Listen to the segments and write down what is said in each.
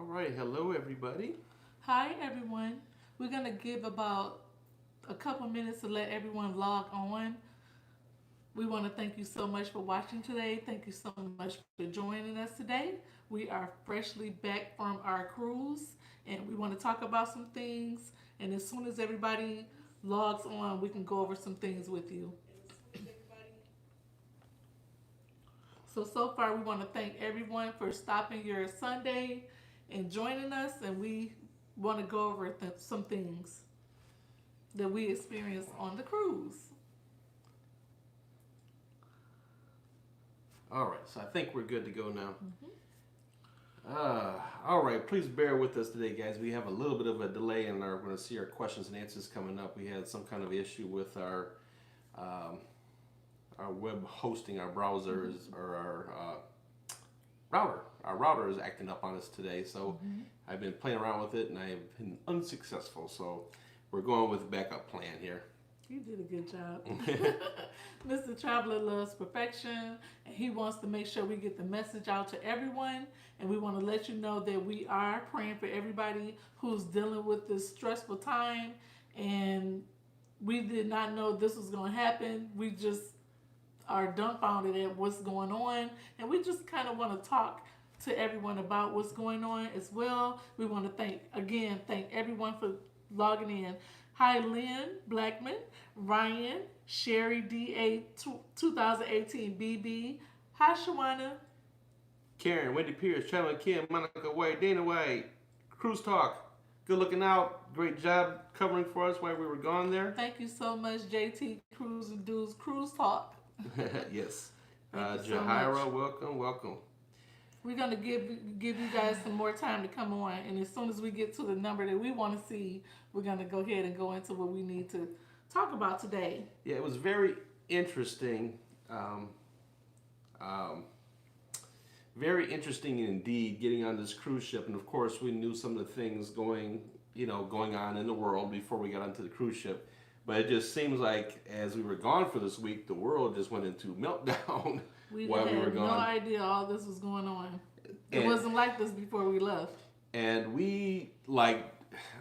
All right, hello everybody. Hi, everyone. We're going to give about a couple minutes to let everyone log on. We want to thank you so much for watching today. Thank you so much for joining us today. We are freshly back from our cruise and we want to talk about some things. And as soon as everybody logs on, we can go over some things with you. So far, we want to thank everyone for stopping your Sunday and joining us. And we want to go over some things that we experienced on the cruise. All right, so I think we're good to go now. Mm-hmm. All right, please bear with us today, guys. We have a little bit of a delay in our. We're going to see our questions and answers coming up. We had some kind of issue with um, our web hosting, our browsers, or our router. Our router is acting up on us today, so Mm-hmm. I've been playing around with it and I have been unsuccessful. So we're going with backup plan here. You did a good job. Mr. Traveler loves perfection and he wants to make sure we get the message out to everyone. And we want to let you know that we are praying for everybody who's dealing with this stressful time. And we did not know this was going to happen. We just are dumbfounded at what's going on. And we just kind of want to talk to everyone about what's going on as well. We want to thank everyone for logging in. Hi, Lynn Blackman, Ryan, Sherry DA 2018 BB. Hi, Shawana. Karen, Wendy Pierce, Chandler Kim, Monica White, Dana White, Cruise Talk. Good looking out. Great job covering for us while we were gone there. Thank you so much, JT Cruise and Dudes Cruise Talk. Yes. Thank you so much. Jahira, welcome, welcome. We're gonna give you guys some more time to come on, and as soon as we get to the number that we want to see, we're gonna go ahead and go into what we need to talk about today. Yeah, it was very interesting. Um, um, Very interesting indeed getting on this cruise ship, and of course we knew some of the things going on in the world before we got onto the cruise ship. But it just seems like as we were gone for this week, the world just went into meltdown We while we were had no gone. idea all this was going on. It And wasn't like this before we left. and we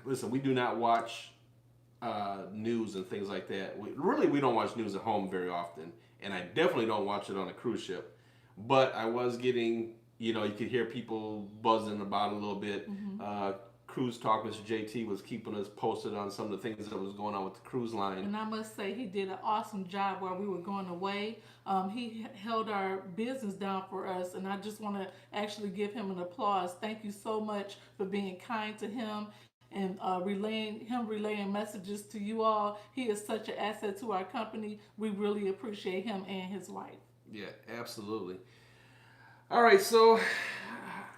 listen, we do not watch news and things like that. We don't watch news at home very often, and I definitely don't watch it on a cruise ship. But I was getting, you could hear people buzzing about it a little bit. Hmm. Cruise Talk, Mr. JT was keeping us posted on some of the things that was going on with the cruise line. And I must say, he did an awesome job while we were going away. He held our business down for us, and I just want to actually give him an applause. Thank you so much for being kind to him and relaying messages to you all. He is such an asset to our company. We really appreciate him and his wife. Yeah, absolutely. All right, so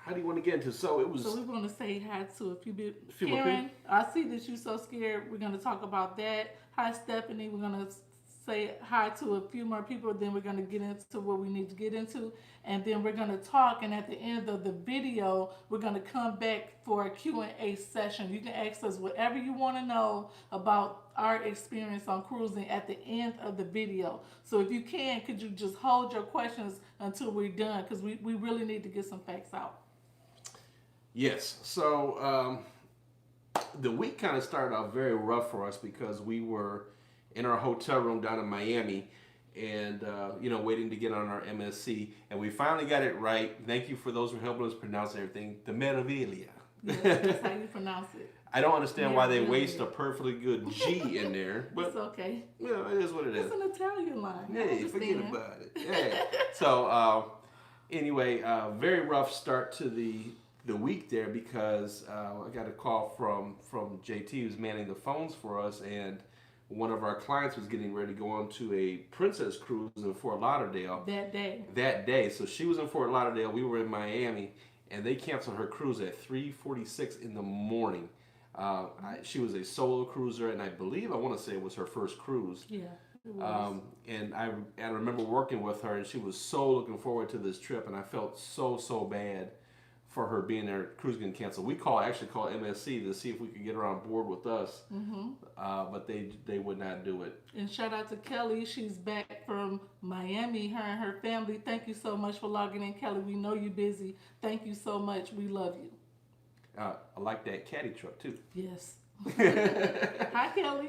how do you want to get into? So it So was we want to say hi to a few people. a few more people. Karen, I see that you're so scared. We're going to talk about that. Hi, Stephanie. We're going to say hi to a few more people. Then we're going to get into what we need to get into. And then we're going to talk. And at the end of the video, we're going to come back for a Q&A session. You can ask us whatever you want to know about our experience on cruising at the end of the video. So if you can, could you just hold your questions until we're done? Because we really need to get some facts out. Yes. So the week kind of started out very rough for us because we were in our hotel room down in Miami and, waiting to get on our MSC. And we finally got it right. Thank you for those who helped us pronounce everything. The Meraviglia. Yes, that's how you pronounce it. I don't understand why they Meraviglia. waste a perfectly good G in there. It's But, okay. it is what it is. It's an Italian line. I Hey, forget understand. about it. Yeah. So anyway, very rough start to the week there because I got a call from JT who's manning the phones for us, and one of our clients was getting ready to go on to a princess cruise in Fort Lauderdale That day. that day. So she was in Fort Lauderdale, we were in Miami, and they canceled her cruise at 3:46 in the morning. She was a solo cruiser, and I want to say it was her first cruise. Yeah, it was. And I remember working with her, and she was so looking forward to this trip, and I felt so bad for her being there, cruise getting canceled. We actually called MSC to see if we could get her on board with us, but they would not do it. And shout out to Kelly. She's back from Miami, her and her family. Thank you so much for logging in, Kelly. We know you're busy. Thank you so much. We love you. I like that caddy truck too. Yes. Hi, Kelly.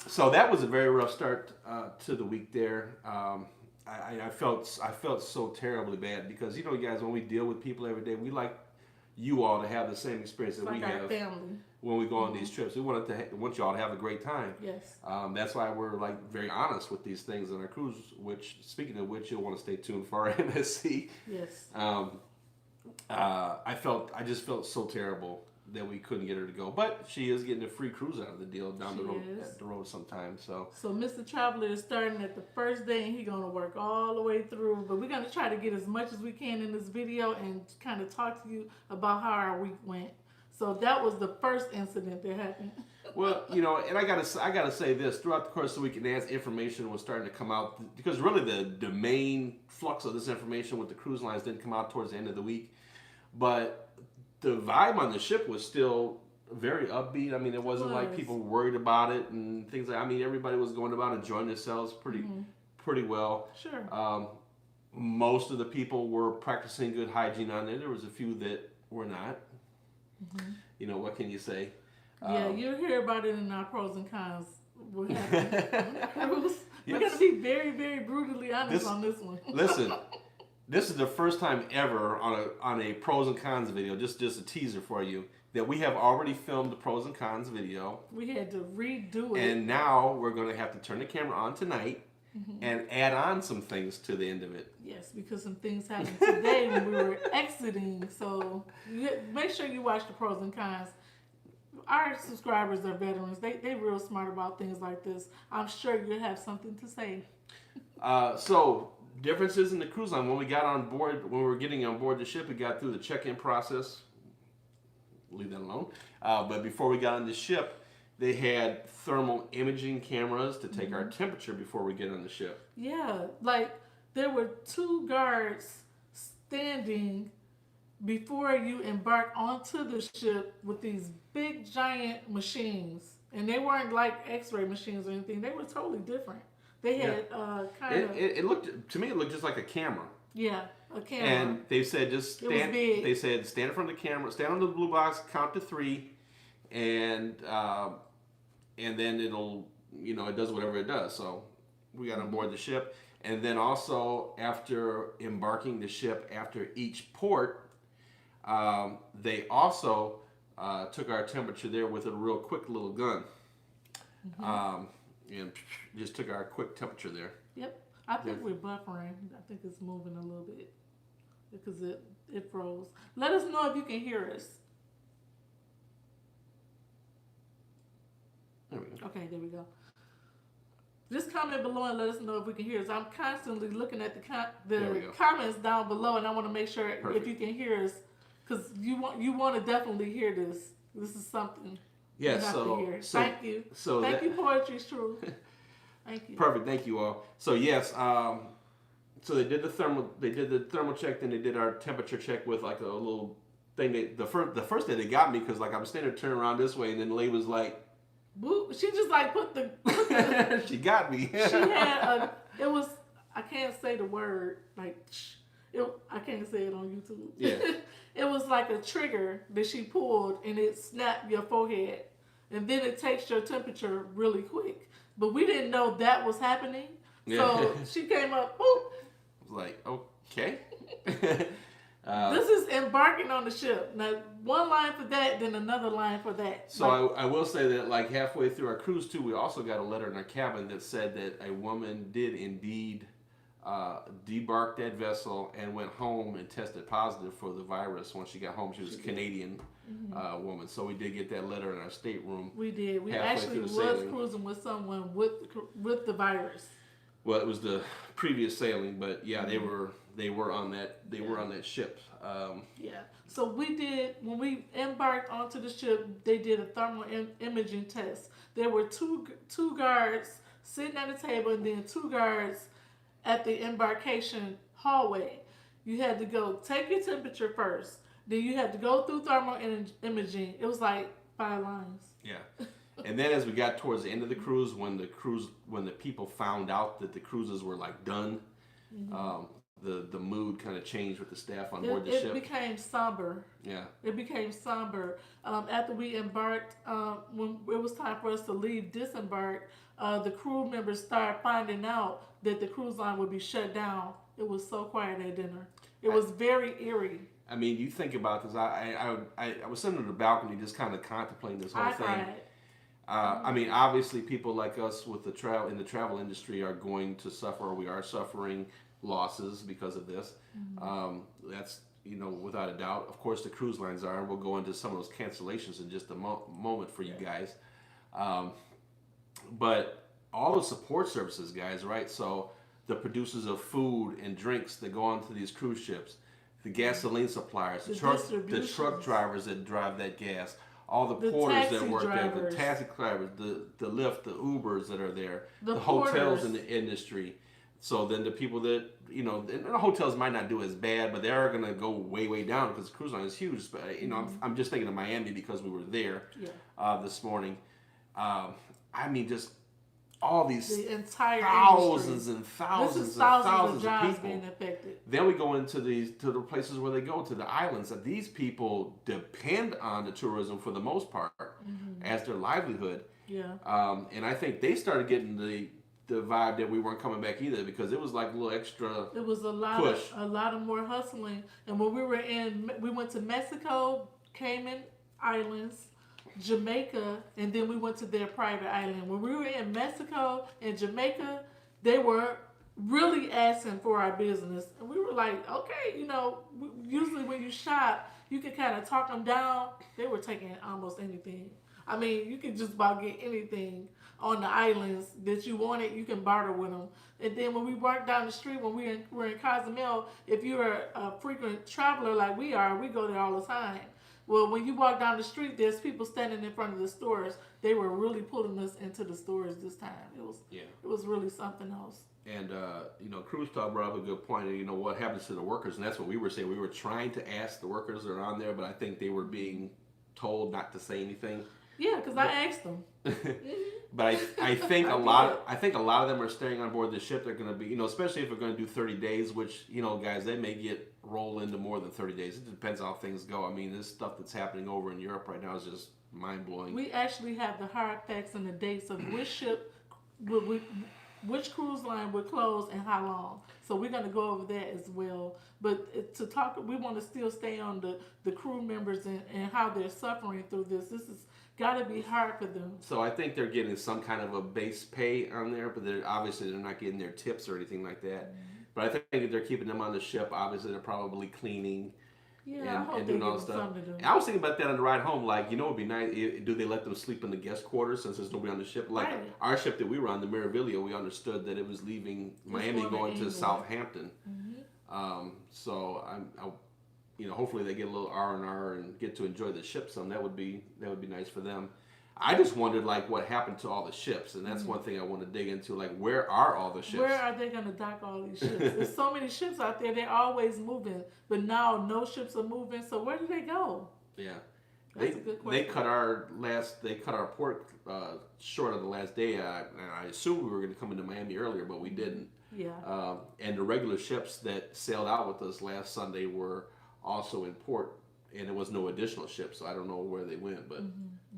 So that was a very rough start to the week there. I felt so terribly bad because you know, guys, when we deal with people every day, we like you all to have the same experience that Like we our have family. when we go on these trips. We want y'all to have a great time. Yes. That's why we're like very honest with these things on our cruise. Which, speaking of which, you'll want to stay tuned for our MSC. Yes. I just felt so terrible that we couldn't get her to go, but she is getting a free cruise out of the deal down the road at the road sometime. So Mr. Traveler is starting at the first day, and he's gonna work all the way through. But we're gonna try to get as much as we can in this video and kind of talk to you about how our week went. So that was the first incident that happened. Well, you know, and I gotta say this: throughout the course of the week, and as information was starting to come out, because really the main flux of this information with the cruise lines didn't come out towards the end of the week, but the vibe on the ship was still very upbeat. I mean, it wasn't like people were worried about it and things like. I mean, everybody was going about enjoying themselves pretty well. Sure. Most of the people were practicing good hygiene on there. There was a few that were not. You know, what can you say? Yeah, you'll hear about it in our pros and cons. What happened on the cruise. We're gonna be very, very brutally honest on this one. Listen. This is the first time ever on a pros and cons video, just a teaser for you, that we have already filmed the pros and cons video. We had to redo it. And now we're going to have to turn the camera on tonight and add on some things to the end of it. Yes, because some things happened today when we were exiting. So make sure you watch the pros and cons. Our subscribers are veterans. They're real smart about things like this. I'm sure you'll have something to say. So differences in the cruise line. When we got on board, when we were getting on board the ship, we got through the check-in process. Leave that alone. But before we got on the ship, they had thermal imaging cameras to take our temperature before we get on the ship. Yeah, like there were 2 guards standing before you embark onto the ship with these big giant machines. And they weren't like x-ray machines or anything. They were totally different. They had kind of... It looked, to me, it looked just like a camera. Yeah, a camera. And they said just stand. It was big. They said stand in front of the camera, stand on the blue box, count to 3, and then it'll, you know, it does whatever it does. So we got on board the ship, and then also after embarking the ship, after each port, they also took our temperature there with a real quick little gun. And just took our quick temperature there. Yep. I think we're buffering. I think it's moving a little bit because it froze. Let us know if you can hear us. There we go. Okay, there we go. Just comment below and let us know if we can hear us. I'm constantly looking at the comments down below, and I want to make sure if you can hear us, because you want to definitely hear this. This is something. Yes. Thank you. Thank you, Poetry's True. Thank you. Perfect. Thank you all. So yes. So they did the thermal check, then they did our temperature check with like a little thing. The first day they got me because like I'm standing turning around this way, and then the lady was like, "Boo!" She just like put the she got me. She had it was, I can't say the word, like I can't say it on YouTube. Yeah. It was like a trigger that she pulled, and it snapped your forehead, and then it takes your temperature really quick. But we didn't know that was happening. Yeah. So she came up, boop. I was like, okay. This is embarking on the ship. Now, one line for that, then another line for that. So I will say that like halfway through our cruise too, we also got a letter in our cabin that said that a woman did indeed debarked that vessel and went home and tested positive for the virus when she got home. She was a Canadian woman. So we did get that letter in our stateroom. We did. We actually was cruising with someone with the virus. Well, it was the previous sailing, but yeah, they were on that on that ship. Yeah. So we did, when we embarked onto the ship, they did a thermal imaging test. There were two guards sitting at a table, and then 2 guards at the embarkation hallway. You had to go take your temperature first. Then you had to go through thermal imaging. It was like 5 lines. Yeah. And then as we got towards the end of the cruise, when the people found out that the cruises were like done, the mood kind of changed with the staff on board the ship. It became somber. Yeah. It became somber. After we embarked, when it was time for us to leave, disembark, the crew members started finding out that the cruise line would be shut down. It was so quiet at dinner. It was very eerie. I mean, you think about this. I was sitting on the balcony just kind of contemplating this whole thing. Cried. I mean, obviously, people like us with the travel industry are going to suffer, or we are suffering losses because of this. That's without a doubt. Of course, the cruise lines are. We'll go into some of those cancellations in just a moment for you guys. But all the support services, guys, right? So the producers of food and drinks that go onto these cruise ships, the gasoline suppliers, the truck drivers that drive that gas, all the porters that work there, the taxi drivers, the Lyft, the Ubers that are there, the hotels in the industry. So then the people that, and the hotels might not do as bad, but they are going to go way, way down because the cruise line is huge. But, I'm just thinking of Miami because we were there this morning. I mean, just all these the entire thousands industry. and thousands This is and thousands of people jobs being affected. Then we go into to the places where they go, to the islands, that these people depend on the tourism for the most part as their livelihood. Yeah. And I think they started getting the vibe that we weren't coming back either, because it was like a little extra. It was a lot of more hustling. And when we went to Mexico, Cayman Islands, Jamaica, and then we went to their private island. When we were in Mexico and Jamaica, they were really asking for our business, and we were like, okay, usually when you shop, you can kind of talk them down. They were taking almost anything. I mean, you can just about get anything on the islands that you wanted. You can barter with them. And then when we walked down the street, when we're in Cozumel, if you're a frequent traveler like we are, we go there all the time. Well, when you walk down the street, there's people standing in front of the stores. They were really pulling us into the stores this time. It was really something else. And Cruise Talk brought up a good point. What happens to the workers, and that's what we were saying. We were trying to ask the workers that are on there, but I think they were being told not to say anything. Yeah, because I asked them. But I think a lot of them are staying on board the ship. They're going to be, especially if we're going to do 30 days, which, guys, they may roll into more than 30 days. It depends on how things go. I mean, this stuff that's happening over in Europe right now is just mind-blowing. We actually have the hard facts and the dates of which ship, which cruise line would close and how long. So we're going to go over that as well. But to talk, we want to still stay on the crew members and how they're suffering through this. This has got to be hard for them. So I think they're getting some kind of a base pay on there, but they're not getting their tips or anything like that. But I think if they're keeping them on the ship, obviously they're probably cleaning. Yeah, and doing all stuff. And I was thinking about that on the ride home. Like, it would be nice. Do they let them sleep in the guest quarters since there's nobody on the ship? Like our ship that we were on, the merrier, we understood that it was leaving Miami going to Southampton. So hopefully they get a little R&R and get to enjoy the ship some. That would be nice for them. I just wondered what happened to all the ships, and that's one thing I want to dig into. Where are all the ships? Where are they going to dock all these ships? There's so many ships out there. They're always moving, but now no ships are moving. So where do they go? Yeah, that's a good question. They cut our port short on the last day. I assumed we were going to come into Miami earlier, but we didn't. Yeah. And the regular ships that sailed out with us last Sunday were also in port, and there was no additional ships, so I don't know where they went, but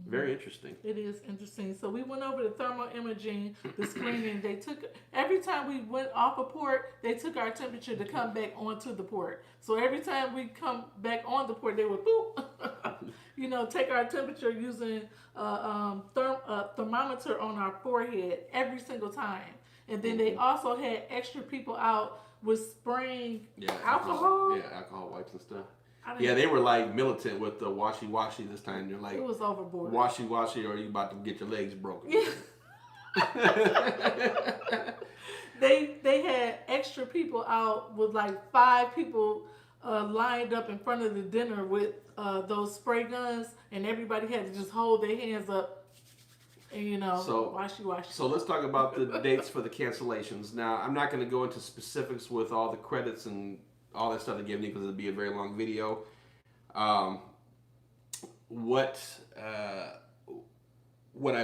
very interesting. It is interesting. So we went over the thermal imaging, the screening. Every time we went off a port, they took our temperature to come back onto the port. So every time we come back on the port, they would take our temperature using a thermometer on our forehead every single time. And then they also had extra people out with spraying alcohol. Yeah, alcohol wipes and stuff. Yeah, they were militant with the washy this time. They're like, it was overboard. Washy, or you about to get your legs broken. They had extra people out with 5 people lined up in front of the dinner with those spray guns, and everybody had to just hold their hands up. And washy. So let's talk about the dates for the cancellations. Now, I'm not going to go into specifics with all the credits and all that stuff they give me because it'll be a very long video. What I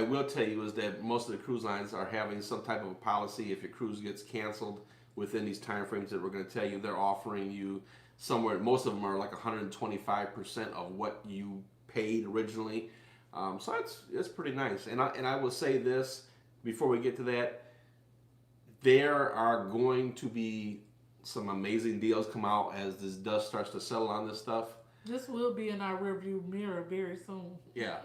will tell you is that most of the cruise lines are having some type of a policy. If your cruise gets canceled within these time frames that we're going to tell you. They're offering you somewhere, most of them are like 125% of what you paid originally. So it's pretty nice. And I will say this before we get to that, there are going to be some amazing deals come out as this dust starts to settle on this stuff. This will be in our rearview mirror very soon. Yeah.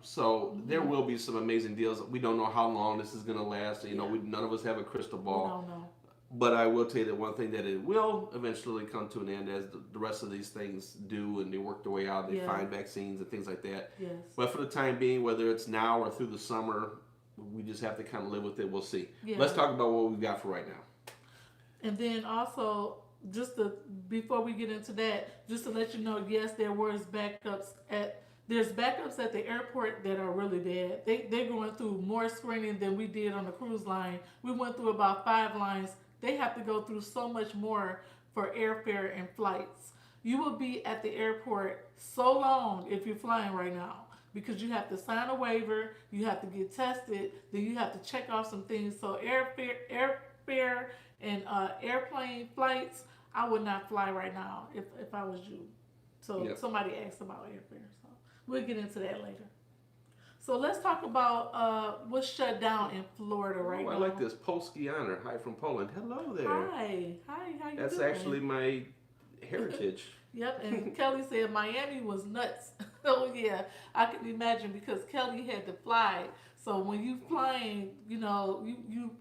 So there will be some amazing deals. We don't know how long this is going to last. You know, none of us have a crystal ball. We don't know. But I will tell you that one thing, that it will eventually come to an end as the rest of these things do, and they work their way out. They find vaccines and things like that. Yes. But for the time being, whether it's now or through the summer, we just have to kind of live with it. We'll see. Yeah. Let's talk about what we've got for right now. And then also, before we get into that, just to let you know, yes, there's backups at the airport that are really bad. They're going through more screening than we did on the cruise line. We went through about 5 lines. They have to go through so much more for airfare and flights. You will be at the airport so long if you're flying right now, because you have to sign a waiver, you have to get tested, then you have to check off some things. So airfare and airplane flights, I would not fly right now if I was you. So somebody asked about airfare, so we'll get into that later. So let's talk about what's shut down in Florida right now. I like this. Polski Honor. Hi from Poland. Hello there. Hi, how you That's doing? actually my heritage. Yep, and Kelly said Miami was nuts. Oh yeah, I can imagine, because Kelly had to fly. So when you flying, you know, you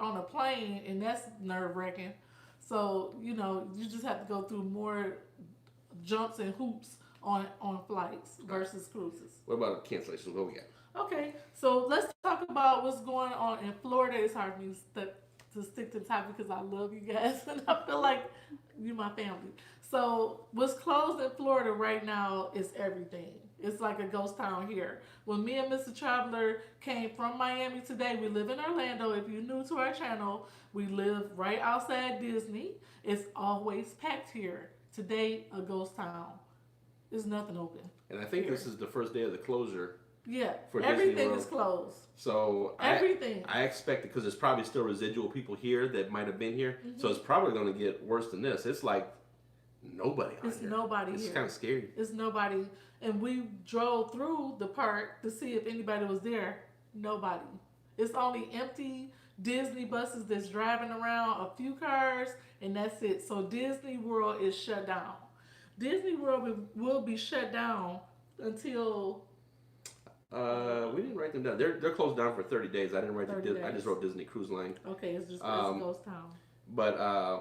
on a plane, and that's nerve wracking. So you know, you just have to go through more jumps and hoops on flights versus cruises. What about cancellations? What we got? Okay, so let's talk about what's going on in Florida. It's hard for me to stick to the topic because I love you guys and I feel like you're my family. So what's closed in Florida right now is everything. It's like a ghost town here. When me and Mr. Traveler came from Miami today, we live in Orlando. If you're new to our channel, we live right outside Disney. It's always packed here. Today, a ghost town. There's nothing open. And I think this is the first day of the closure. Yeah, for everything is closed. So everything. I expect it, because there's probably still residual people here that might have been here. Mm-hmm. So it's probably going to get worse than this. It's like nobody on here. Nobody here. It's kind of scary. It's nobody. And we drove through the park to see if anybody was there. Nobody. It's only empty Disney buses that's driving around, a few cars, and that's it. So Disney World is shut down. Disney World will be shut down until... we didn't write them down. They're closed down for 30 days. I didn't write I just wrote Disney Cruise Line. Okay, it's just a ghost town. But I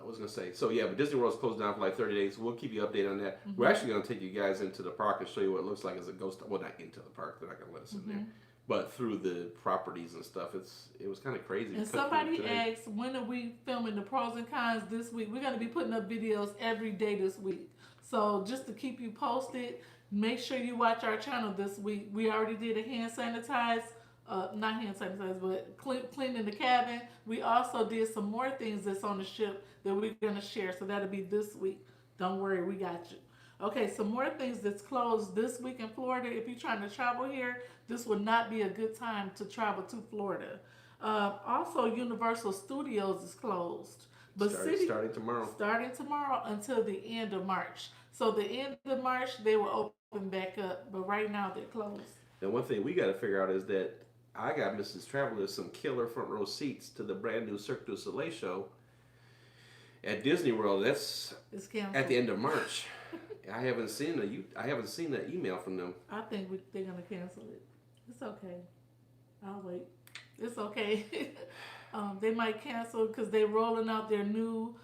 was gonna say, so yeah, but Disney World's closed down for like 30 days. We'll keep you updated on that. Mm-hmm. We're actually gonna take you guys into the park and show you what it looks like as a ghost. Well, not into the park. They're not gonna let us in there. But through the properties and stuff, it was kind of crazy. And somebody asked, when are we filming the pros and cons this week? We're gonna be putting up videos every day this week. So just to keep you posted, make sure you watch our channel this week. We already did a hand sanitize, not hand sanitize, but cleaning the cabin. We also did some more things that's on the ship that we're gonna share. So that'll be this week. Don't worry, we got you. Okay, some more things that's closed this week in Florida. If you're trying to travel here, this would not be a good time to travel to Florida. Also, Universal Studios is closed. But starting tomorrow. Starting tomorrow until the end of March. So the end of March, they will open back up. But right now, they're closed. And one thing we got to figure out is that I got Mrs. Traveler some killer front row seats to the brand new Cirque du Soleil show at Disney World. It's canceled at the end of March. I haven't seen that email from them. I think they're gonna cancel it. It's okay. I'll wait. It's okay. They might cancel because they're rolling out their new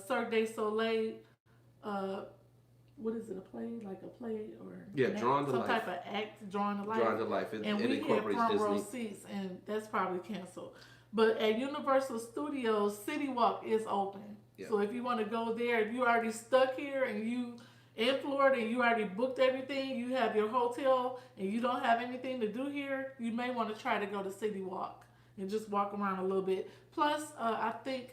Cirque du Soleil. What is it? A play? Like a play or Drawn to Life. Some type of act, Drawn to Life. Drawn to Life. And we had front row seats, and that's probably canceled. But at Universal Studios, City Walk is open. Yeah. So if you want to go there, if you're already stuck here and you in Florida and you already booked everything, you have your hotel and you don't have anything to do here, you may want to try to go to City Walk and just walk around a little bit. Plus, I think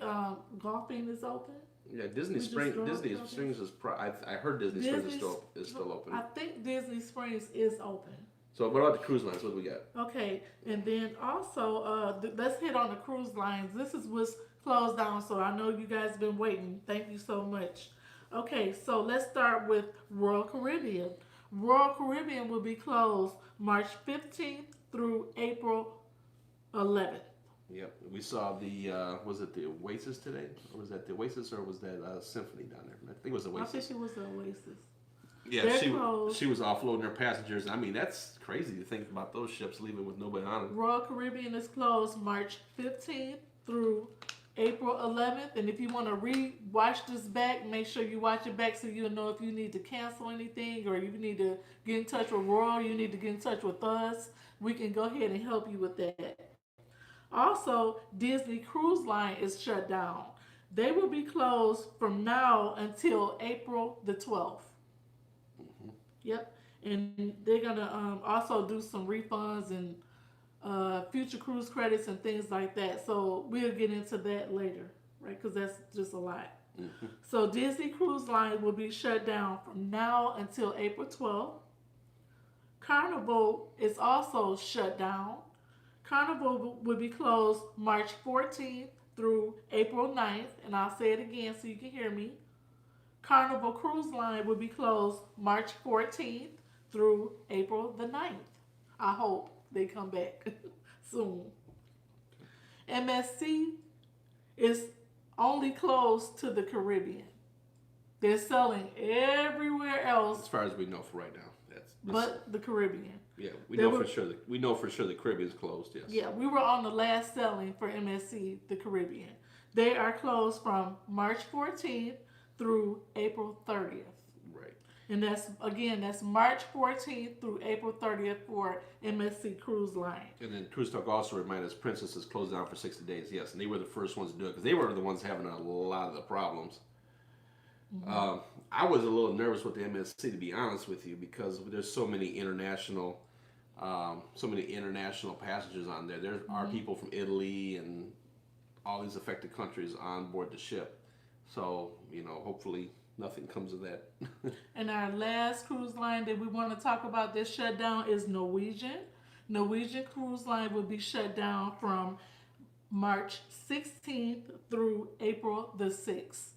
golfing is open. Yeah, Disney Springs is. I heard Disney Springs is still open. I think Disney Springs is open. So what about the cruise lines? What do we got? Okay, and then also, let's hit on the cruise lines. This is what's closed down, so I know you guys been waiting. Thank you so much. Okay, so let's start with Royal Caribbean. Royal Caribbean will be closed March 15th through April 11th. Yep, we saw the was it the Oasis today, or was that the Oasis, or was that Symphony down there? I think it was I think Oasis. it was the Oasis. Yeah, They're closed. she was offloading her passengers. I mean, that's crazy to think about those ships leaving with nobody on them. Royal Caribbean is closed March 15th through April 11th. And if you want to watch this back, make sure you watch it back so you'll know if you need to cancel anything or you need to get in touch with Royal, you need to get in touch with us. We can go ahead and help you with that. Also, Disney Cruise Line is shut down. They will be closed from now until April the 12th. Yep. And they're going to also do some refunds and future cruise credits and things like that. So we'll get into that later, right? Because that's just a lot. Mm-hmm. So Disney Cruise Line will be shut down from now until April 12th. Carnival is also shut down. Carnival will be closed March 14th through April 9th. And I'll say it again so you can hear me. Carnival Cruise Line will be closed March 14th through April the 9th. I hope they come back soon. MSC is only closed to the Caribbean. They're selling everywhere else As far as we know for right now, that's but the Caribbean. yeah. We They know were- for sure. We know for sure the Caribbean's closed. Yes. Yeah, we were on the last selling for MSC, the Caribbean. They are closed from March 14th through April 30th. Right. And that's March 14th through April 30th for MSC Cruise Line. And then Cruise Talk also reminded us Princess is closed down for 60 days. Yes, and they were the first ones to do it because they were the ones having a lot of the problems. Mm-hmm. I was a little nervous with the MSC, to be honest with you, because there's so many international passengers on there. There are people from Italy and all these affected countries on board the ship. So, hopefully nothing comes of that. And our last cruise line that we want to talk about this shutdown is Norwegian. Norwegian Cruise Line will be shut down from March 16th through April the 6th.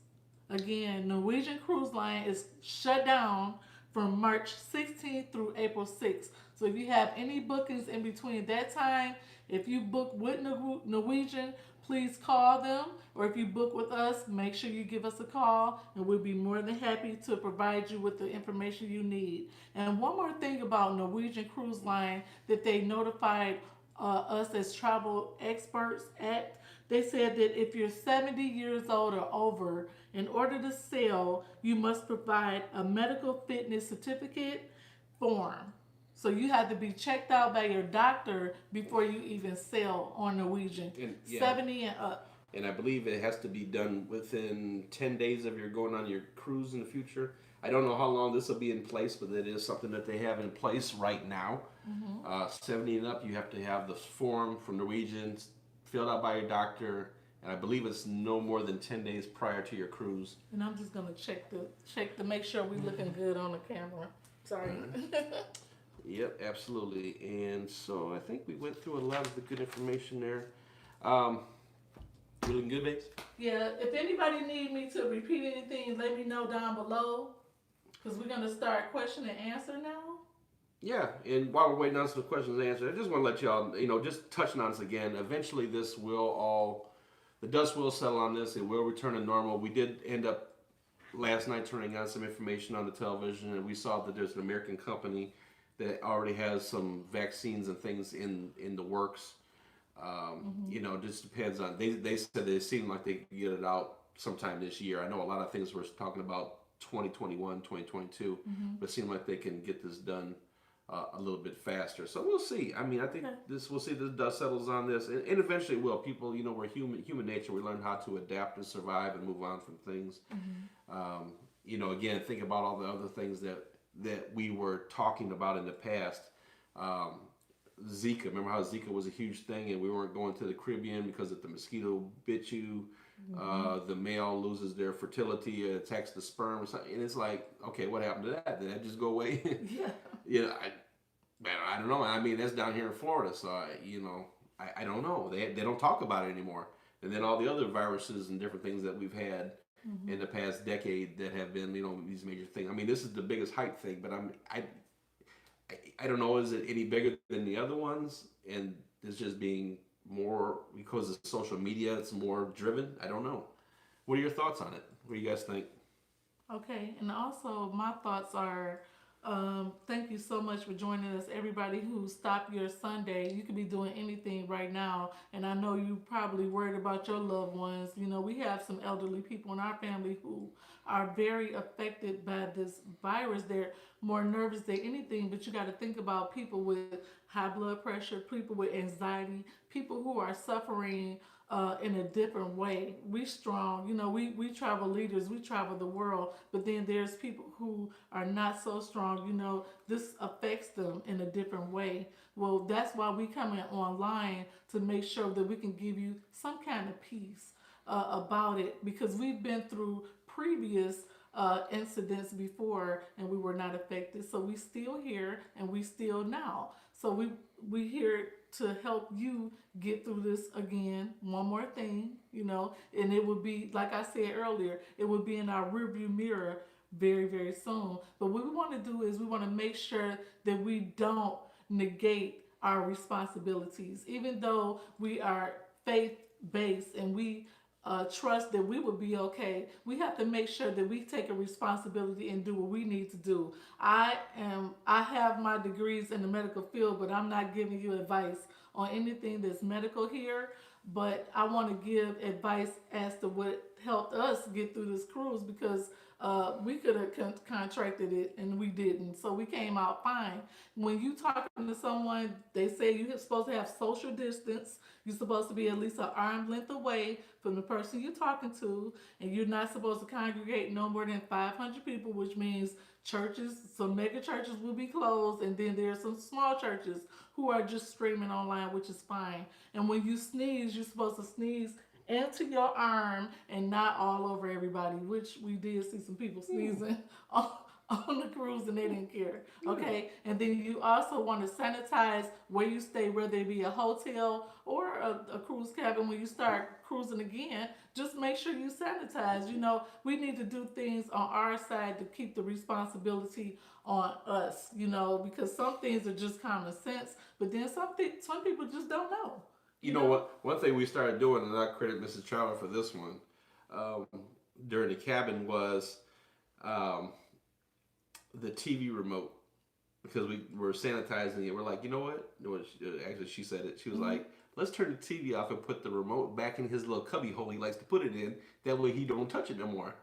Again, Norwegian Cruise Line is shut down from March 16th through April 6th. So if you have any bookings in between that time, if you book with Norwegian, please call them. Or if you book with us, make sure you give us a call and we'll be more than happy to provide you with the information you need. And one more thing about Norwegian Cruise Line that they notified us as travel experts at, they said that if you're 70 years old or over, in order to sail, you must provide a medical fitness certificate form. So you have to be checked out by your doctor before you even sail on Norwegian. And, yeah. 70 and up. And I believe it has to be done within 10 days of your going on your cruise in the future. I don't know how long this will be in place, but it is something that they have in place right now. 70 and up, you have to have the form from Norwegian filled out by your doctor, and I believe it's no more than 10 days prior to your cruise. And I'm just gonna check to make sure we're looking good on the camera. Sorry. Yep, absolutely. And so I think we went through a lot of the good information there. You looking good, babes? Yeah, if anybody need me to repeat anything, let me know down below. Because we're gonna start question and answer now. Yeah, and while we're waiting on some questions and answers, I just want to let y'all, just touching on this again. Eventually, the dust will settle on this. It will return to normal. We did end up last night turning on some information on the television, and we saw that there's an American company that already has some vaccines and things in the works. Just depends on. They said they seem like they could get it out sometime this year. I know a lot of things we're talking about 2021, 2022, but it seemed like they can get this done a little bit faster. So we'll see. I mean, I think we'll see the dust settles on this, and eventually it will. People, we're human nature. We learn how to adapt and survive and move on from things. Again, think about all the other things that we were talking about in the past. Zika. Remember how Zika was a huge thing, and we weren't going to the Caribbean because if the mosquito bit you, the male loses their fertility, it attacks the sperm or something. And it's like, okay, what happened to that? Did that just go away? Yeah. I don't know. I mean, that's down here in Florida, so I don't know. They don't talk about it anymore. And then all the other viruses and different things that we've had in the past decade that have been, these major things. I mean, this is the biggest height thing, but I don't know. Is it any bigger than the other ones? And it's just being more because of social media. It's more driven. I don't know. What are your thoughts on it? What do you guys think? Okay, and also my thoughts are, thank you so much for joining us. Everybody who stopped your Sunday, you could be doing anything right now, and I know you probably worried about your loved ones. We have some elderly people in our family who are very affected by this virus. They're more nervous than anything, but you got to think about people with high blood pressure, people with anxiety, people who are suffering in a different way. We strong, we travel leaders, we travel the world, but then there's people who are not so strong, this affects them in a different way. Well, that's why we come in online to make sure that we can give you some kind of peace about it, because we've been through previous incidents before and we were not affected. So we still here and we still now. So we here to help you get through this again. One more thing, and it would be, like I said earlier, it would be in our rearview mirror very, very soon. But what we want to do is we want to make sure that we don't negate our responsibilities, even though we are faith based and we trust that we will be okay. We have to make sure that we take a responsibility and do what we need to do. I have my degrees in the medical field, but I'm not giving you advice on anything that's medical here. But I want to give advice as to what helped us get through this cruise, because we could have contracted it and we didn't. So we came out fine. When you talking to someone, they say you're supposed to have social distance. You're supposed to be at least an arm length away from the person you're talking to, and you're not supposed to congregate no more than 500 people, which means churches, some mega churches will be closed, and then there's some small churches who are just streaming online, which is fine. And when you sneeze, you're supposed to sneeze into your arm and not all over everybody, which we did see some people sneezing on the cruise and they didn't care. Okay, and then you also want to sanitize where you stay, whether it be a hotel or a cruise cabin. When you start cruising again, just make sure you sanitize. We need to do things on our side to keep the responsibility on us, because some things are just common sense, but then some people just don't know. You know what? One thing we started doing, and I credit Mrs. Traveler for this one, during the cabin was the TV remote, because we were sanitizing it. We're like, you know what? Actually, she said it. She was like, let's turn the TV off and put the remote back in his little cubby hole he likes to put it in. That way he don't touch it no more.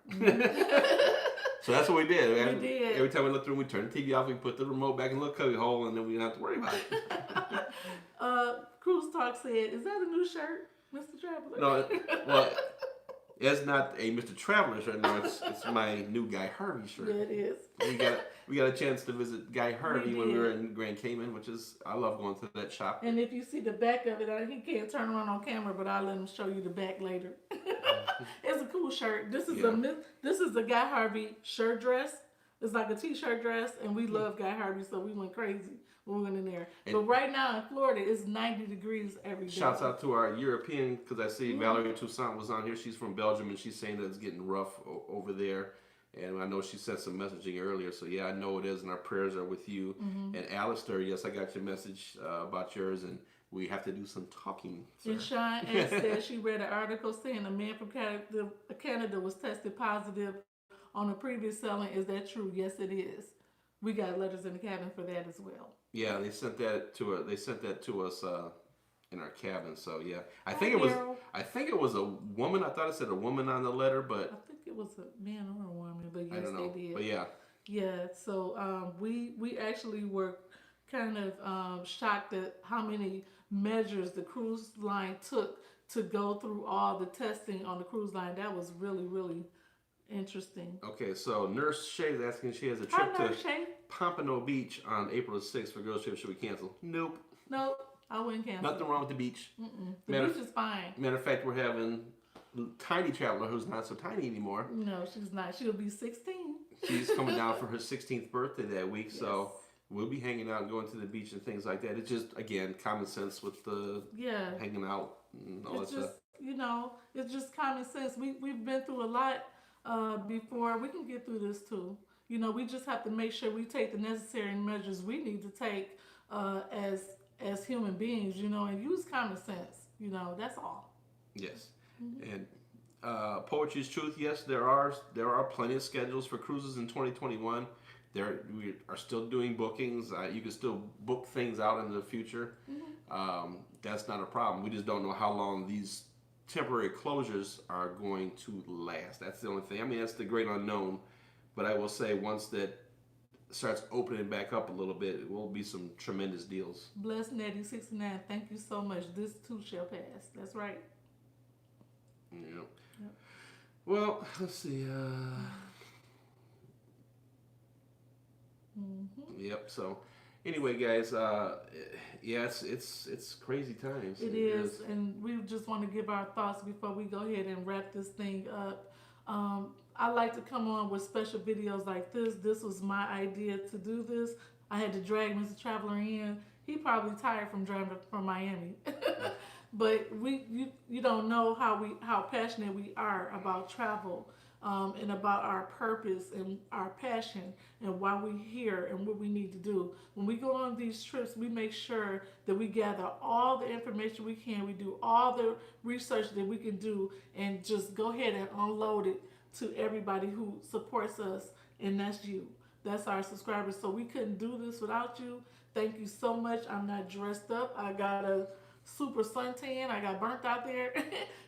So that's what we did. We did. Every time we looked through, we turned the TV off, we put the remote back in the little cubby hole, and then we didn't have to worry about it. Cruise Talk said, is that a new shirt, Mr. Traveler? No, well, it's not a Mr. Traveler shirt. No, it's my new Guy Harvey shirt. Yeah, it is. We got a chance to visit Guy Harvey when we were in Grand Cayman, which is, I love going to that shop. And if you see the back of it, he can't turn around on camera, but I'll let him show you the back later. It's a cool shirt. This is a Guy Harvey shirt dress. It's like a t-shirt dress, and we love Guy Harvey, so we went crazy when we went in there. But right now in Florida, it's 90 degrees every day. Shouts out to our European, because I see Valerie Toussaint was on here. She's from Belgium, and she's saying that it's getting rough over there. And I know she sent some messaging earlier, so yeah, I know it is, and our prayers are with you. And Alistair, yes, I got your message about yours, and we have to do some talking. Sir. And Sean said she read an article saying a man from Canada was tested positive on a previous selling. Is that true? Yes, it is. We got letters in the cabin for that as well. Yeah, they sent that to us in our cabin. So yeah, I think it was a woman. I thought it said a woman on the letter, but I think it was a man or a woman. But yes, I don't know. they did. But yeah. Yeah. So we actually were kind of shocked at how many measures the cruise line took to go through all the testing on the cruise line. That was really, really interesting. Okay, so Nurse Shay is asking, she has a trip to Pompano Beach on April the 6th for girls trip. Should we cancel? Nope, I wouldn't cancel. nothing wrong with the beach. The beach is fine. Matter of fact, we're having Tiny Traveler, who's not so tiny anymore. No, she's not. She'll be 16. She's coming down for her 16th birthday that week, so we'll be hanging out, going to the beach and things like that. It's just again common sense with the Yeah, hanging out and all that it's stuff. just it's just common sense. We've been through a lot before. We can get through this too. We just have to make sure we take the necessary measures we need to take as human beings. And use common sense. That's all. Yes, Hmm. and Poetry's Truth. Yes, there are plenty of schedules for cruises in 2021. We are still doing bookings. You can still book things out in the future. Hmm. That's not a problem. We just don't know how long these temporary closures are going to last. That's the only thing. I mean, that's the great unknown. But I will say, once that starts opening back up a little bit, it will be some tremendous deals. Bless Nettie 69. Thank you so much. This too shall pass. That's right. Yeah. Yep. Well, let's see. Hmm. Yep. So, anyway, guys, yeah, it's crazy times. It is, and we just want to give our thoughts before we go ahead and wrap this thing up. I like to come on with special videos like this. This was my idea to do this. I had to drag Mr. Traveler in. He probably tired from driving from Miami, but you don't know how passionate we are about travel. And about our purpose and our passion and why we're here and what we need to do. When we go on these trips, we make sure that we gather all the information we can. We do all the research that we can do and just go ahead and unload it to everybody who supports us, and that's you. That's our subscribers. So we couldn't do this without you. Thank you so much. I'm not dressed up. I got a super suntan. I got burnt out there.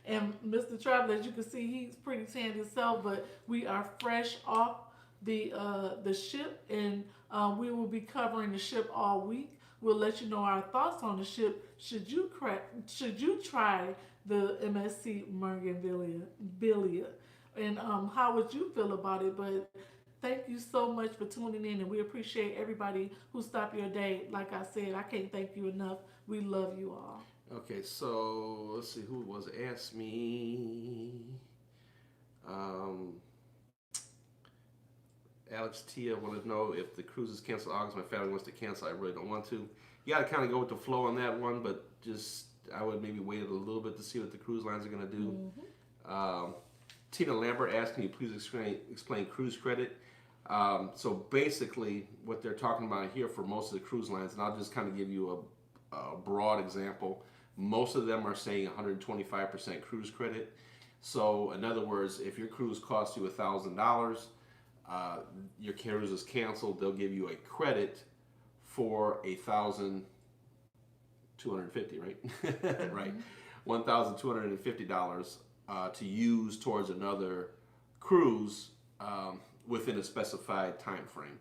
And Mr. Traveler, as you can see, he's pretty tan himself, but we are fresh off the ship, and we will be covering the ship all week. We'll let you know our thoughts on the ship. Should you try the MSC Merrier, and how would you feel about it? But thank you so much for tuning in, and we appreciate everybody who stopped your day. Like I said, I can't thank you enough. We love you all. Okay, so let's see who it was asked me. Um, Alex Tia wanted to know if the cruise is canceled August. My family wants to cancel. I really don't want to. You got to kind of go with the flow on that one, but just I would maybe wait a little bit to see what the cruise lines are going to do. Mm-hmm. Tina Lambert asked, can you please explain cruise credit? So basically, what they're talking about here for most of the cruise lines, and I'll just kind of give you a broad example. Most of them are saying 125% cruise credit. So in other words, if your cruise costs you $1,000, your cruise is canceled, they'll give you a credit for $1,250, right? Right, $1,250 to use towards another cruise within a specified time frame.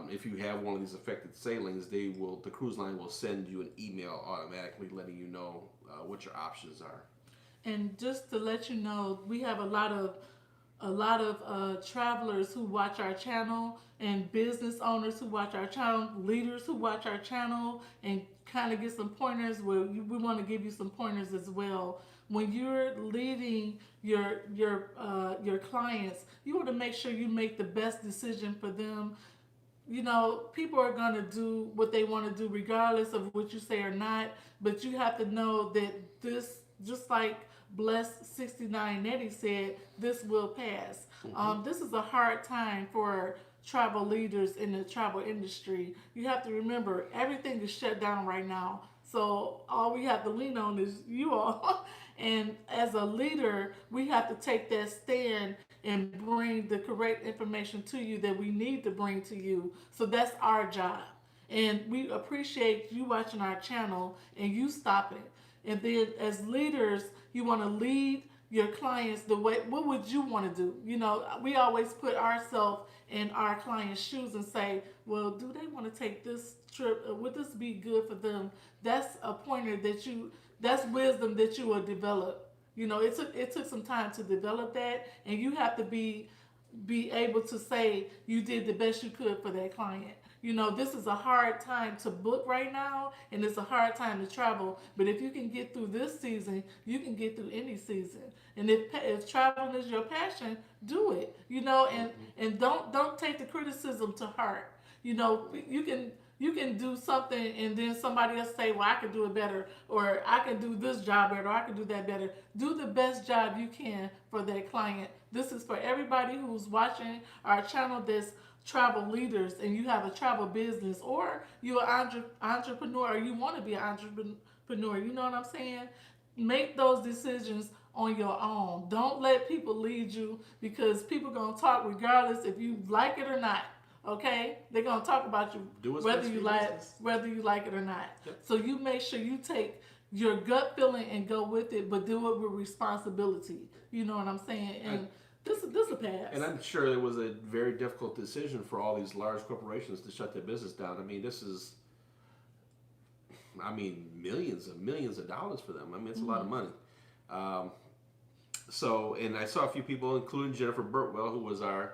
If you have one of these affected sailings, the cruise line will send you an email automatically letting you know what your options are. And just to let you know, we have a lot of travelers who watch our channel, and business owners who watch our channel, leaders who watch our channel, and kind of get some pointers. We want to give you some pointers as well. When you're leading your clients, you want to make sure you make the best decision for them. People are going to do what they want to do regardless of what you say or not, but you have to know that this, just like Blessed 69 Nettie said, this will pass. Mm-hmm. This is a hard time for travel leaders in the travel industry. You have to remember, everything is shut down right now. So all we have to lean on is you all. And as a leader, we have to take that stand and bring the correct information to you that we need to bring to you. So that's our job. And we appreciate you watching our channel and you stopping. And then as leaders, you want to lead your clients the way, what would you want to do? We always put ourselves in our clients' shoes and say, well, do they want to take this trip? Would this be good for them? That's a pointer that's wisdom that you will develop. It took some time to develop that, and you have to be able to say you did the best you could for that client. This is a hard time to book right now, and it's a hard time to travel. But if you can get through this season, you can get through any season. And if traveling is your passion, do it. And don't take the criticism to heart. You know, you can do something and then somebody else say, well, I can do it better, or I can do this job better, or I can do that better. Do the best job you can for that client. This is for everybody who's watching our channel that's travel leaders and you have a travel business, or you're an entrepreneur, or you want to be an entrepreneur. You know what I'm saying? Make those decisions on your own. Don't let people lead you, because people gonna talk regardless if you like it or not. Okay, they're gonna talk about you Do what's whether best for you your like business. whether you like it or not. Yep. So you make sure you take your gut feeling and go with it, but do it with responsibility. You know what I'm saying? And this a pass. And I'm sure it was a very difficult decision for all these large corporations to shut their business down. I mean, this is, millions of dollars for them. I mean, it's a lot of money. And I saw a few people, including Jennifer Burtwell, who was our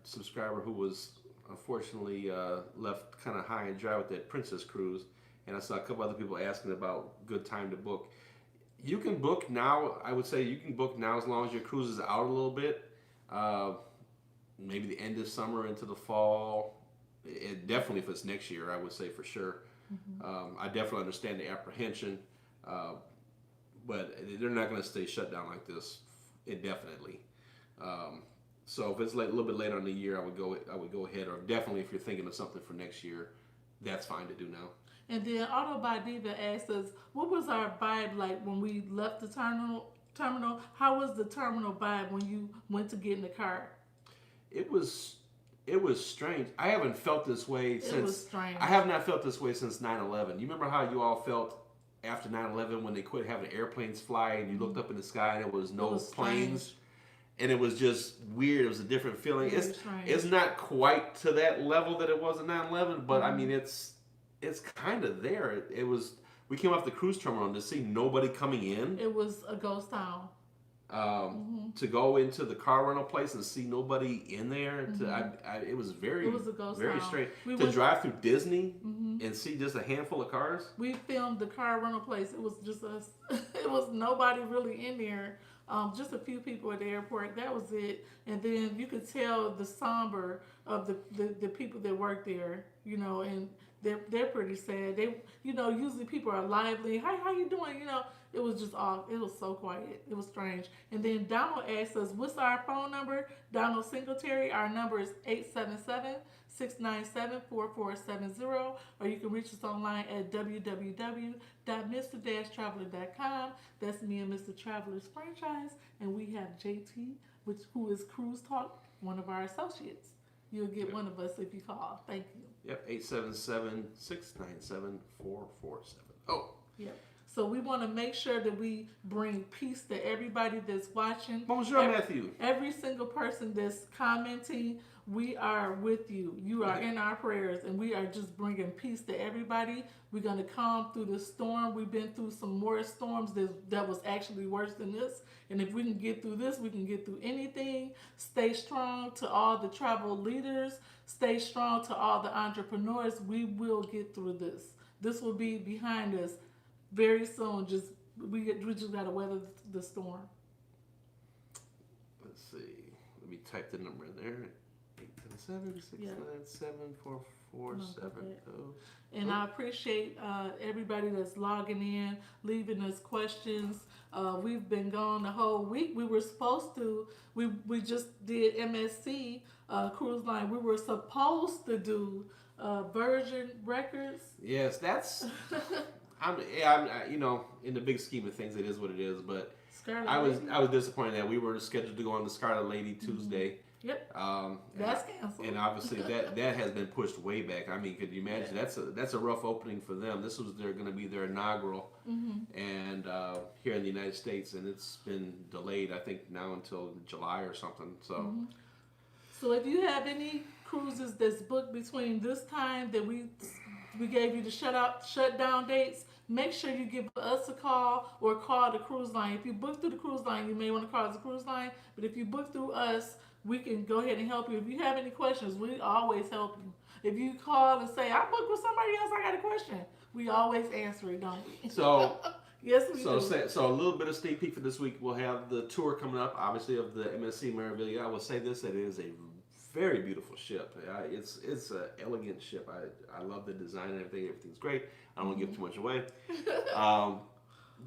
subscriber, who was unfortunately left kind of high and dry with that Princess cruise. And I saw a couple other people asking about good time to book. You can book now. I would say you can book now as long as your cruise is out a little bit. Maybe the end of summer into the fall. Definitely if it's next year, I would say for sure. I definitely understand the apprehension, but they're not going to stay shut down like this indefinitely. So if it's a little bit later in the year, I would go ahead. Or definitely if you're thinking of something for next year, that's fine to do now. And then Auto by Diva asked us, what was our vibe like when we left the terminal? How was the terminal vibe when you went to get in the car? It was strange. I haven't felt this way since. It was strange. I have not felt this way since 9/11. You remember how you all felt after 9/11 when they quit having airplanes fly and you looked up in the sky and there was no planes? Strange. And it was just weird. It was a different feeling. Very strange. It's not quite to that level that it was in 9/11, but I mean it's kind of there. It was. We came off the cruise terminal and to see nobody coming in. It was a ghost town. To go into the car rental place and see nobody in there. It was very, It was a ghost very town. strange. We To went- drive through Disney and see just a handful of cars. We filmed the car rental place. It was just us. It was nobody really in there. Just a few people at the airport. That was it. And then you could tell the somber of the people that work there. You know, and they're pretty sad. They, you know, usually people are lively. Hi, how you doing? You know, it was just off. It was so quiet. It was strange. And then Donald asked us, what's our phone number? Donald Singletary. Our number is 877-697-4470. Or you can reach us online at www.mr-traveler.com. That's me and Mr. Traveler's franchise. And we have JT, who is Cruise Talk, one of our associates. You'll get one of us if you call. Thank you. Yep, 877-697-4470. Oh. Yep. So we want to make sure that we bring peace to everybody that's watching. Bonjour, Matthew. Every single person that's commenting, we are with you. You are in our prayers, and we are just bringing peace to everybody. We're going to calm through the storm. We've been through some more storms that was actually worse than this. And if we can get through this, we can get through anything. Stay strong to all the travel leaders. Stay strong to all the entrepreneurs. We will get through this. This will be behind us very soon. We just got to weather the storm. Let's see. Let me type the number in there. 877-697-4470. And I appreciate everybody that's logging in, leaving us questions. We've been gone the whole week. We were supposed to. We just did MSC Cruise Line. We were supposed to do Virgin Records. Yes, that's. I'm, you know, in the big scheme of things, it is what it is. But I was disappointed that we were scheduled to go on the Scarlet Lady Tuesday. Yep. That's canceled. And obviously that has been pushed way back. I mean, could you imagine? That's a rough opening for them. This was going to be their inaugural, and here in the United States, and it's been delayed. I think now until July or something. So. So if you have any cruises that's booked between this time that we gave you the shutdown dates, make sure you give us a call or call the cruise line. If you book through the cruise line, you may want to call the cruise line. But if you book through us, we can go ahead and help you. If you have any questions, we always help you. If you call and say, I booked with somebody else, I got a question, we always answer it, don't we? So yes, we do. So a little bit of sneak peek for this week. We'll have the tour coming up, obviously, of the MSC Memorabilia. I will say this, that it is a very beautiful ship. It's an elegant ship. I love the design and everything. Everything's great. I don't want to give too much away.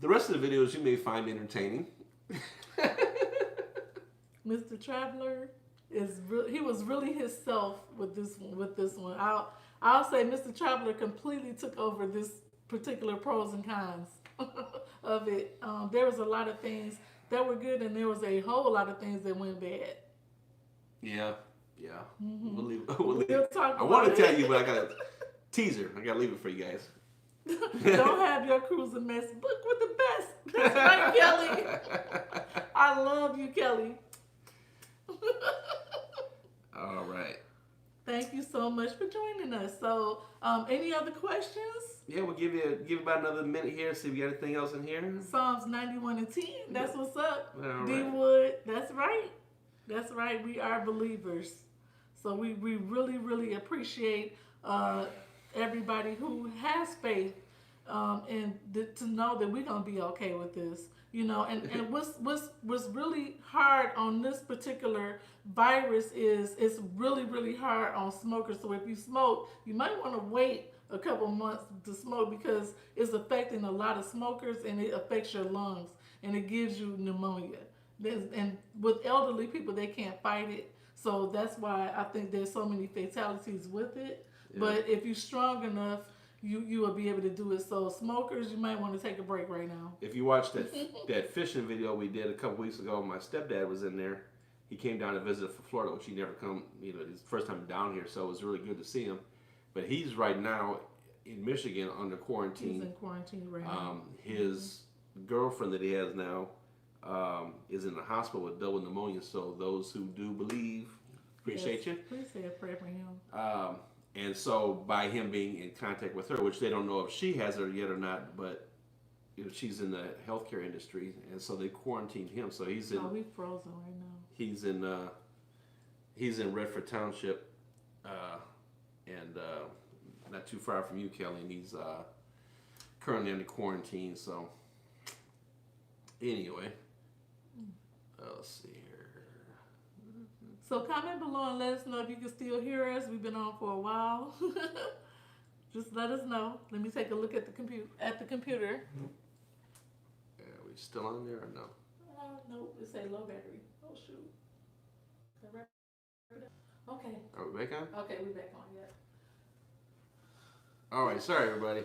The rest of the videos you may find entertaining. Mr. Traveler he was really himself with this one. I'll say Mr. Traveler completely took over this particular pros and cons of it. There was a lot of things that were good, and there was a whole lot of things that went bad. Yeah. Mm-hmm. We'll talk I want to tell you, but I got a teaser. I got to leave it for you guys. Don't have your cruising mess. Book with the best. That's right, Kelly. I love you, Kelly. All right. Thank you so much for joining us. So, any other questions? Yeah, we'll give about another minute here. See if we got anything else in here. Psalms 91 and 10. That's what's up. All D right. Wood. That's right. That's right. We are believers. So we really, really appreciate everybody who has faith and to know that we're gonna be okay with this. You know, and what's really hard on this particular virus is it's really, really hard on smokers. So if you smoke, you might want to wait a couple months to smoke because it's affecting a lot of smokers and it affects your lungs and it gives you pneumonia. And with elderly people, they can't fight it. So that's why I think there's so many fatalities with it. Yeah. But if you're strong enough, you will be able to do it. So smokers, you might want to take a break right now. If you watch that fishing video we did a couple weeks ago, my stepdad was in there. He came down to visit from Florida, which he never come, his first time down here. So it was really good to see him. But he's right now in Michigan under quarantine. He's in quarantine right now. His girlfriend that he has now is in the hospital with double pneumonia. So those who do believe, appreciate you. Please say a prayer for him. And so by him being in contact with her, which they don't know if she has it yet or not, but she's in the healthcare industry, and so they quarantined him. So he's in. Oh, we're frozen right now. He's in Redford Township, and not too far from you, Kelly. And he's currently under quarantine. So anyway, let's see here. So comment below and let us know if you can still hear us. We've been on for a while. Just let us know. Let me take a look at the computer. Are we still on there or no? Nope, it say low battery. Oh shoot. Okay. Are we back on? Okay, we're back on. Yeah. All right. Sorry, everybody.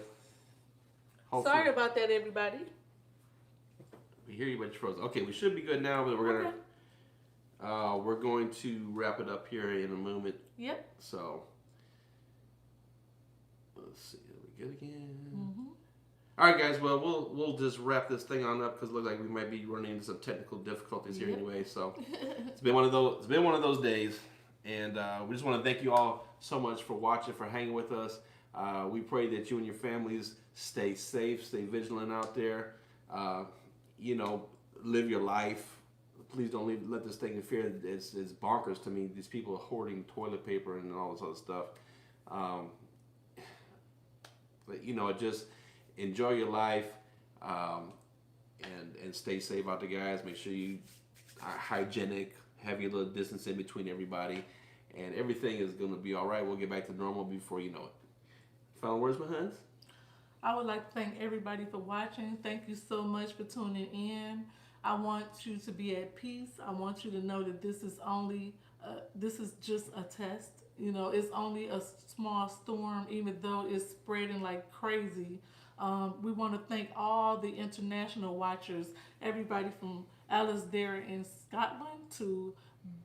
Hopefully, sorry about that, everybody. We hear you, but you're frozen. Okay, we should be good now, but we're gonna. We're going to wrap it up here in a moment. Yep. So, let's see. Are we good again? Mm-hmm. All right, guys. Well, we'll just wrap this thing on up because it looks like we might be running into some technical difficulties here anyway. So, it's been one of those days, and we just want to thank you all so much for watching, for hanging with us. We pray that you and your families stay safe, stay vigilant out there. Live your life. Please don't let this thing interfere. It's bonkers to me. These people are hoarding toilet paper and all this other stuff. But just enjoy your life and stay safe out there, guys. Make sure you are hygienic. Have your little distance in between everybody, and everything is going to be all right. We'll get back to normal before you know it. Final words, my hands. I would like to thank everybody for watching. Thank you so much for tuning in. I want you to be at peace. I want you to know that this is just a test. It's only a small storm, even though it's spreading like crazy. We want to thank all the international watchers, everybody from Alasdair in Scotland to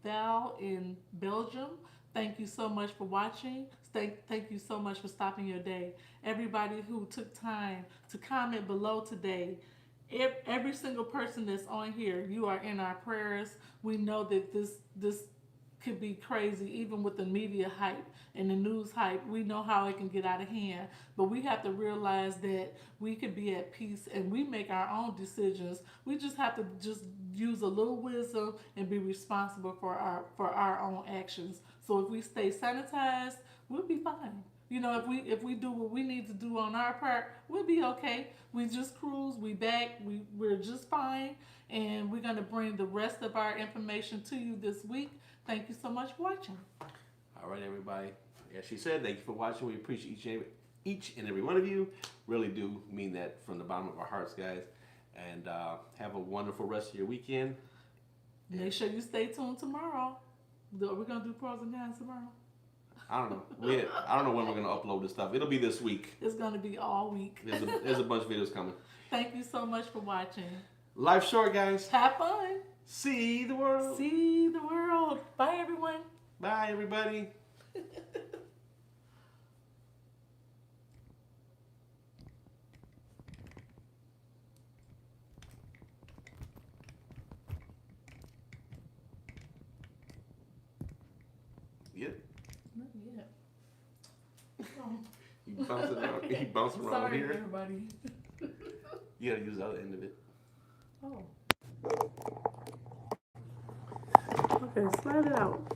Val in Belgium. Thank you so much for watching. Thank you so much for stopping your day. Everybody who took time to comment below today. Every single person that's on here, you are in our prayers. We know that this could be crazy, even with the media hype and the news hype. We know how it can get out of hand, but we have to realize that we can be at peace and we make our own decisions. We just have to just use a little wisdom and be responsible for our own actions. So if we stay sanitized, we'll be fine. If we do what we need to do on our part, we'll be okay. We just cruise, we back, we're just fine, and we're gonna bring the rest of our information to you this week. Thank you so much for watching. All right, everybody. As she said, thank you for watching. We appreciate each and every one of you. Really do mean that from the bottom of our hearts, guys. And have a wonderful rest of your weekend. Make sure you stay tuned tomorrow. We're going to do pros and cons tomorrow. I don't know. I don't know when we're going to upload this stuff. It'll be this week. It's going to be all week. There's a bunch of videos coming. Thank you so much for watching. Life's short, guys. Have fun. See the world. See the world. Bye, everyone. Bye, everybody. Yep. Not yet. Oh. You bouncing around. You bouncing around Sorry, here. everybody. You gotta use the other end of it. Oh. Okay, slide it out.